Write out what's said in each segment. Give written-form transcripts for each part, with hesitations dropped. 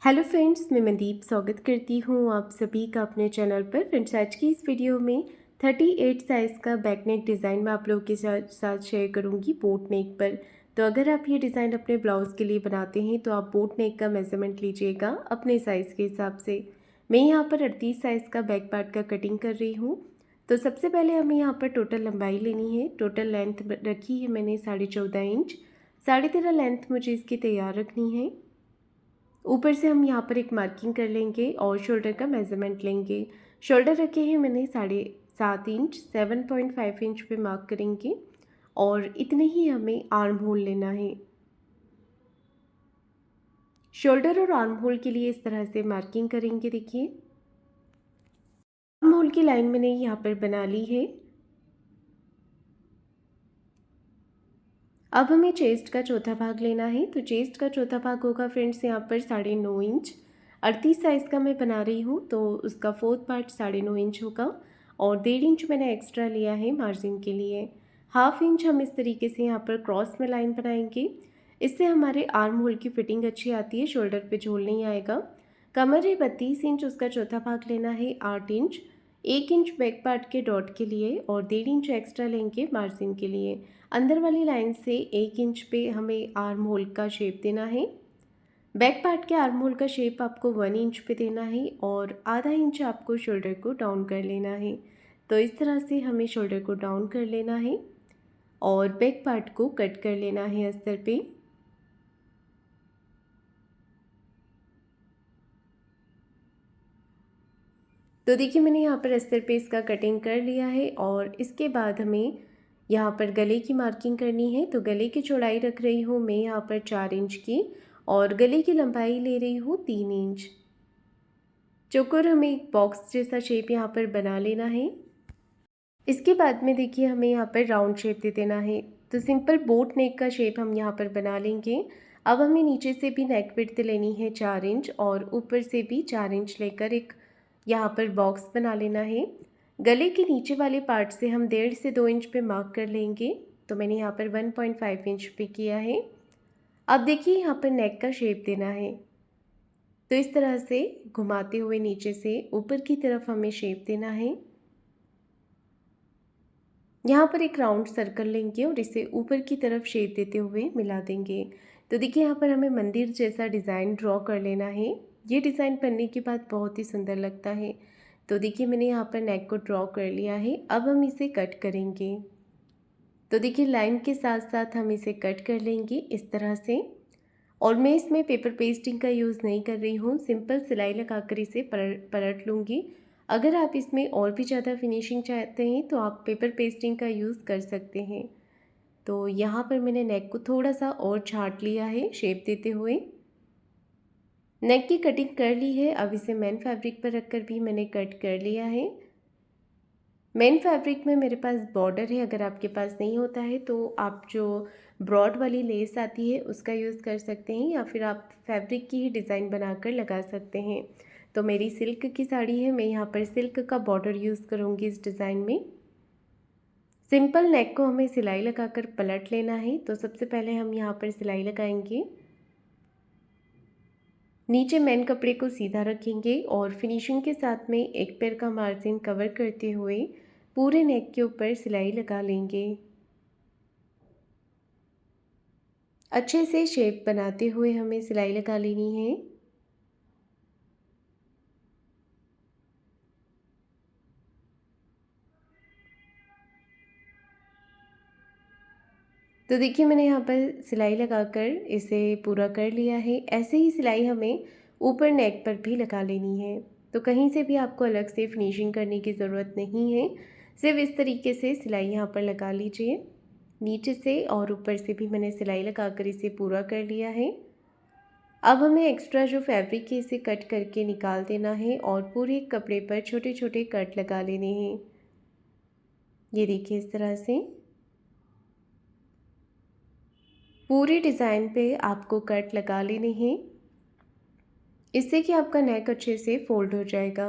Hello friends, मैं मनदीप स्वागत करती हूँ आप सभी का अपने चैनल पर। फ्रेंड्स, आज की इस वीडियो में 38 साइज़ का बैक नेक डिज़ाइन मैं आप लोगों के साथ शेयर करूँगी बोट नेक पर। तो अगर आप ये डिज़ाइन अपने ब्लाउज़ के लिए बनाते हैं तो आप बोट नेक का मेज़रमेंट लीजिएगा अपने साइज़ के हिसाब से। मैं यहाँ पर 38 साइज़ का बैक पार्ट का कटिंग कर रही हूँ। तो सबसे पहले हमें यहाँ पर टोटल लंबाई लेनी है। टोटल लेंथ रखी है मैंने 14.5 इंच। 13.5 लेंथ मुझे इसकी तैयार रखनी है। ऊपर से हम यहाँ पर एक मार्किंग कर लेंगे और शोल्डर का मेज़रमेंट लेंगे। शोल्डर रखे हैं मैंने 7.5 इंच, 7.5 इंच पे मार्क करेंगे और इतने ही हमें आर्म होल लेना है। शोल्डर और आर्म होल के लिए इस तरह से मार्किंग करेंगे। देखिए, आर्म होल की लाइन मैंने यहाँ पर बना ली है। अब हमें चेस्ट का चौथा भाग लेना है। तो चेस्ट का चौथा भाग होगा फ्रेंड्स यहाँ पर 9.5 इंच। 38 साइज़ का मैं बना रही हूँ तो उसका फोर्थ पार्ट 9.5 इंच होगा और 1.5 इंच मैंने एक्स्ट्रा लिया है मार्जिन के लिए। हाफ इंच हम इस तरीके से यहाँ पर क्रॉस में लाइन बनाएंगे। इससे हमारे आर्म होल की फिटिंग अच्छी आती है, शोल्डर पे झोल नहीं आएगा। कमर है 32 इंच, उसका चौथा भाग लेना है 8 इंच। 1 इंच बैक पार्ट के डॉट के लिए और 1.5 इंच एक्स्ट्रा लेंगे मार्जिन के लिए। अंदर वाली लाइन से 1 इंच पे हमें आर्म होल का शेप देना है। बैक पार्ट के आर्म होल का शेप आपको 1 इंच पे देना है और आधा इंच आपको शोल्डर को डाउन कर लेना है। तो इस तरह से हमें शोल्डर को डाउन कर लेना है और बैक पार्ट को कट कर लेना है अस्तर पे। तो देखिए, मैंने यहाँ पर अस्तर पे इसका कटिंग कर लिया है और इसके बाद हमें यहाँ पर गले की मार्किंग करनी है। तो गले की चौड़ाई रख रही हूँ मैं यहाँ पर 4 इंच की और गले की लंबाई ले रही हूँ 3 इंच। चौकोर हमें एक बॉक्स जैसा शेप यहाँ पर बना लेना है। इसके बाद में देखिए हमें यहाँ पर राउंड शेप दे देना है। तो सिंपल बोट नेक का शेप हम यहाँ पर बना लेंगे। अब हमें नीचे से भी नेक विड्थ लेनी है 4 इंच और ऊपर से भी 4 इंच लेकर एक यहाँ पर बॉक्स बना लेना है। गले के नीचे वाले पार्ट से हम 1.5 से 2 इंच पे मार्क कर लेंगे। तो मैंने यहाँ पर 1.5 इंच पे किया है। अब देखिए यहाँ पर नेक का शेप देना है। तो इस तरह से घुमाते हुए नीचे से ऊपर की तरफ हमें शेप देना है। यहाँ पर एक राउंड सर्कल लेंगे और इसे ऊपर की तरफ शेप देते हुए मिला देंगे। तो देखिए, यहाँ पर हमें मंदिर जैसा डिज़ाइन ड्रॉ कर लेना है। ये डिज़ाइन बनने के बाद बहुत ही सुंदर लगता है। तो देखिए, मैंने यहाँ पर नेक को ड्रॉ कर लिया है। अब हम इसे कट करेंगे। तो देखिए, लाइन के साथ साथ हम इसे कट कर लेंगे इस तरह से। और मैं इसमें पेपर पेस्टिंग का यूज़ नहीं कर रही हूँ, सिंपल सिलाई लगाकर इसे पलट लूँगी। अगर आप इसमें और भी ज़्यादा फिनिशिंग चाहते हैं तो आप पेपर पेस्टिंग का यूज़ कर सकते हैं। तो यहाँ पर मैंने नेक को थोड़ा सा और छाट लिया है शेप देते हुए। नेक की कटिंग कर ली है। अब इसे मेन फैब्रिक पर रखकर भी मैंने कट कर लिया है। मेन फैब्रिक में मेरे पास बॉर्डर है। अगर आपके पास नहीं होता है तो आप जो ब्रॉड वाली लेस आती है उसका यूज़ कर सकते हैं या फिर आप फैब्रिक की ही डिज़ाइन बनाकर लगा सकते हैं। तो मेरी सिल्क की साड़ी है, मैं यहाँ पर सिल्क का बॉर्डर यूज़ करूँगी इस डिज़ाइन में। सिंपल नेक को हमें सिलाई लगाकर पलट लेना है। तो सबसे पहले हम यहाँ पर सिलाई लगाएंगे। नीचे मेन कपड़े को सीधा रखेंगे और फिनिशिंग के साथ में एक पैर का मार्जिन कवर करते हुए पूरे नेक के ऊपर सिलाई लगा लेंगे। अच्छे से शेप बनाते हुए हमें सिलाई लगा लेनी है। तो देखिए, मैंने यहाँ पर सिलाई लगाकर इसे पूरा कर लिया है। ऐसे ही सिलाई हमें ऊपर नेक पर भी लगा लेनी है। तो कहीं से भी आपको अलग से फिनिशिंग करने की ज़रूरत नहीं है, सिर्फ इस तरीके से सिलाई यहाँ पर लगा लीजिए। नीचे से और ऊपर से भी मैंने सिलाई लगाकर इसे पूरा कर लिया है। अब हमें एक्स्ट्रा जो फैब्रिक है इसे कट करके निकाल देना है और पूरे कपड़े पर छोटे छोटे कट लगा लेने हैं। ये देखिए, इस तरह से पूरे डिज़ाइन पे आपको कट लगा लेने हैं। इससे कि आपका नेक अच्छे से फोल्ड हो जाएगा।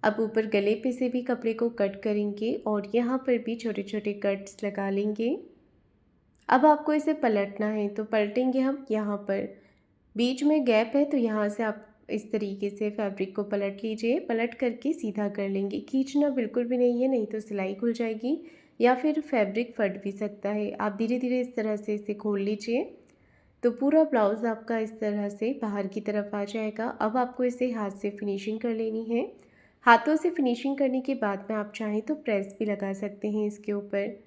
अब ऊपर गले पे से भी कपड़े को कट करेंगे और यहाँ पर भी छोटे छोटे कट्स लगा लेंगे। अब आपको इसे पलटना है। तो पलटेंगे हम यहाँ पर, बीच में गैप है तो यहाँ से आप इस तरीके से फैब्रिक को पलट लीजिए। पलट करके सीधा कर लेंगे, खींचना बिल्कुल भी नहीं है, नहीं तो सिलाई खुल जाएगी या फिर फैब्रिक फट भी सकता है। आप धीरे धीरे इस तरह से इसे खोल लीजिए तो पूरा ब्लाउज़ आपका इस तरह से बाहर की तरफ आ जाएगा। अब आपको इसे हाथ से फिनिशिंग कर लेनी है। हाथों से फिनिशिंग करने के बाद में आप चाहें तो प्रेस भी लगा सकते हैं इसके ऊपर।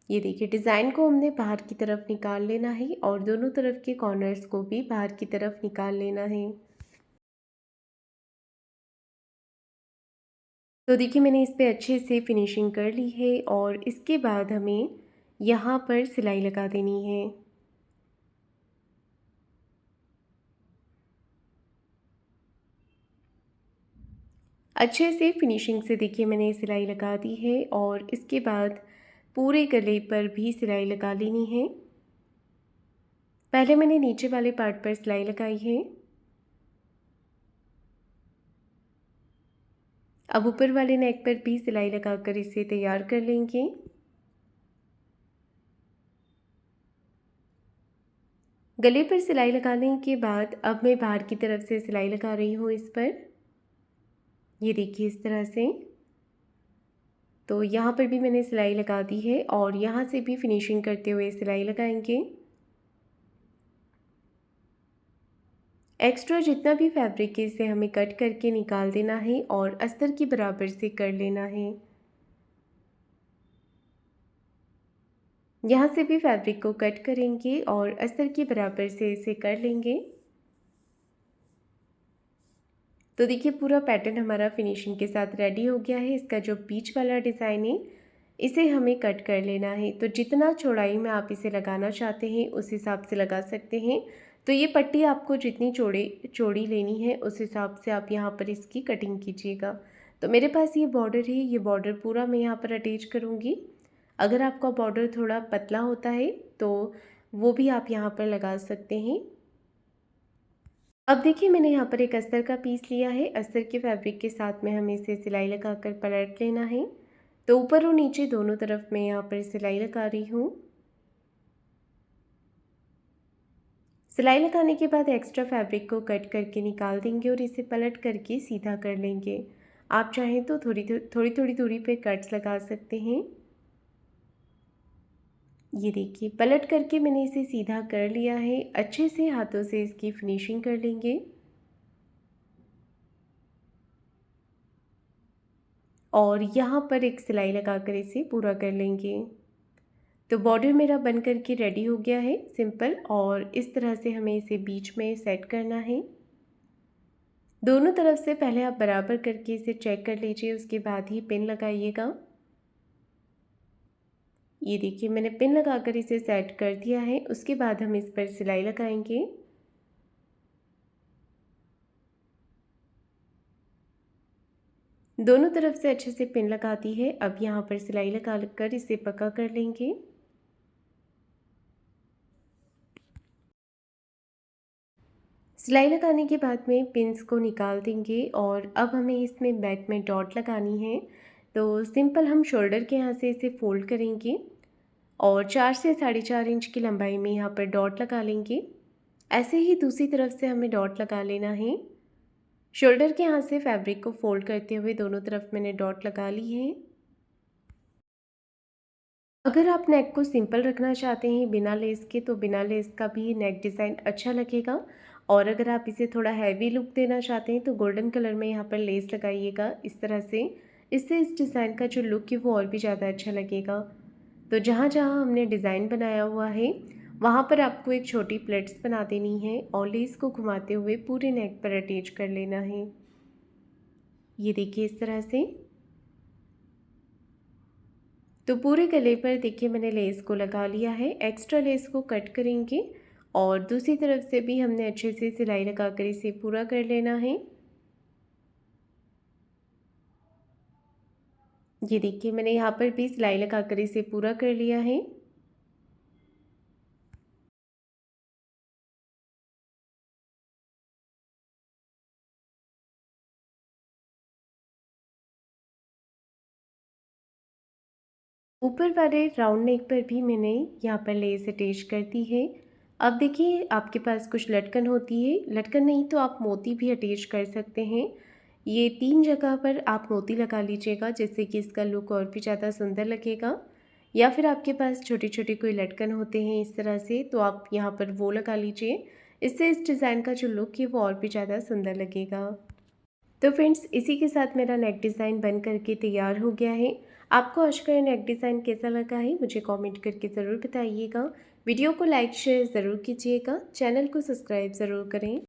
ये देखिए, डिज़ाइन को हमने बाहर की तरफ निकाल लेना है और दोनों तरफ के कॉर्नर्स को भी बाहर की तरफ निकाल लेना है। तो देखिए, मैंने इस पे अच्छे से फिनिशिंग कर ली है और इसके बाद हमें यहाँ पर सिलाई लगा देनी है। अच्छे से फिनिशिंग से देखिए मैंने सिलाई लगा दी है और इसके बाद पूरे गले पर भी सिलाई लगा लेनी है। पहले मैंने नीचे वाले पार्ट पर सिलाई लगाई है। अब ऊपर वाले नेक पर भी सिलाई लगाकर इसे तैयार कर लेंगे। गले पर सिलाई लगाने के बाद अब मैं बाहर की तरफ से सिलाई लगा रही हूँ इस पर। ये देखिए इस तरह से। तो यहाँ पर भी मैंने सिलाई लगा दी है और यहाँ से भी फिनिशिंग करते हुए सिलाई लगाएंगे। एक्स्ट्रा जितना भी फैब्रिक है इसे हमें कट करके निकाल देना है और अस्तर की बराबर से कर लेना है। यहाँ से भी फैब्रिक को कट करेंगे और अस्तर के बराबर से इसे कर लेंगे। तो देखिए पूरा पैटर्न हमारा फिनिशिंग के साथ रेडी हो गया है। इसका जो बीच वाला डिज़ाइन है इसे हमें कट कर लेना है। तो जितना चौड़ाई में आप इसे लगाना चाहते हैं उस हिसाब से लगा सकते हैं। तो ये पट्टी आपको जितनी चौड़ी लेनी है उस हिसाब से आप यहाँ पर इसकी कटिंग कीजिएगा। तो मेरे पास ये बॉर्डर है, ये बॉर्डर पूरा मैं यहाँ पर अटैच करूँगी। अगर आपका बॉर्डर थोड़ा पतला होता है तो वो भी आप यहाँ पर लगा सकते हैं। अब देखिए मैंने यहाँ पर एक अस्तर का पीस लिया है। अस्तर के फैब्रिक के साथ में हमें इसे सिलाई लगाकर पलट लेना है। तो ऊपर और नीचे दोनों तरफ मैं यहाँ पर सिलाई लगा रही हूँ। सिलाई लगाने के बाद एक्स्ट्रा फैब्रिक को कट करके निकाल देंगे और इसे पलट करके सीधा कर लेंगे। आप चाहें तो थोड़ी थोड़ी दूरी पे कट्स लगा सकते हैं। ये देखिए पलट करके मैंने इसे सीधा कर लिया है। अच्छे से हाथों से इसकी फिनिशिंग कर लेंगे और यहाँ पर एक सिलाई लगाकर इसे पूरा कर लेंगे। तो बॉर्डर मेरा बन कर के रेडी हो गया है सिंपल, और इस तरह से हमें इसे बीच में सेट करना है। दोनों तरफ से पहले आप बराबर करके इसे चेक कर लीजिए, उसके बाद ही पिन लगाइएगा। ये देखिए मैंने पिन लगाकर इसे सेट कर दिया है। उसके बाद हम इस पर सिलाई लगाएंगे। दोनों तरफ से अच्छे से पिन लगा दी है। अब यहाँ पर सिलाई लगा कर इसे पक्का कर लेंगे। सिलाई लगाने के बाद में पिन्स को निकाल देंगे और अब हमें इसमें बैक में डॉट लगानी है। तो सिंपल हम शोल्डर के यहाँ से इसे फोल्ड करेंगे और 4 से 4.5 इंच की लंबाई में यहाँ पर डॉट लगा लेंगे। ऐसे ही दूसरी तरफ से हमें डॉट लगा लेना है। शोल्डर के यहाँ से फैब्रिक को फोल्ड करते हुए दोनों तरफ मैंने डॉट लगा ली है। अगर आप नेक को सिंपल रखना चाहते हैं बिना लेस के, तो बिना लेस का भी नेक डिज़ाइन अच्छा लगेगा। और अगर आप इसे थोड़ा हैवी लुक देना चाहते हैं तो गोल्डन कलर में यहाँ पर लेस लगाइएगा इस तरह से। इससे इस डिज़ाइन का जो लुक है वो और भी ज़्यादा अच्छा लगेगा। तो जहाँ जहाँ हमने डिज़ाइन बनाया हुआ है वहाँ पर आपको एक छोटी प्लेट्स बना देनी है और लेस को घुमाते हुए पूरे नेक पर अटैच कर लेना है। ये देखिए इस तरह से। तो पूरे गले पर देखिए मैंने लेस को लगा लिया है। एक्स्ट्रा लेस को कट करेंगे और दूसरी तरफ से भी हमने अच्छे से सिलाई लगाकर इसे पूरा कर लेना है। ये देखिए मैंने यहाँ पर भी सिलाई लगाकर इसे पूरा कर लिया है। ऊपर वाले राउंड नेक पर भी मैंने यहाँ पर लेस अटैच कर दी है। अब देखिए आपके पास कुछ लटकन होती है, लटकन नहीं तो आप मोती भी अटैच कर सकते हैं। ये 3 जगह पर आप मोती लगा लीजिएगा जिससे कि इसका लुक और भी ज़्यादा सुंदर लगेगा। या फिर आपके पास छोटे-छोटे कोई लटकन होते हैं इस तरह से, तो आप यहाँ पर वो लगा लीजिए। इससे इस डिज़ाइन का जो लुक है वो और भी ज़्यादा सुंदर लगेगा। तो फ्रेंड्स इसी के साथ मेरा नेक डिज़ाइन बन करके तैयार हो गया है। आपको आज का ये नेक डिज़ाइन कैसा लगा है मुझे कमेंट करके ज़रूर बताइएगा। वीडियो को लाइक शेयर ज़रूर कीजिएगा, चैनल को सब्सक्राइब ज़रूर करें।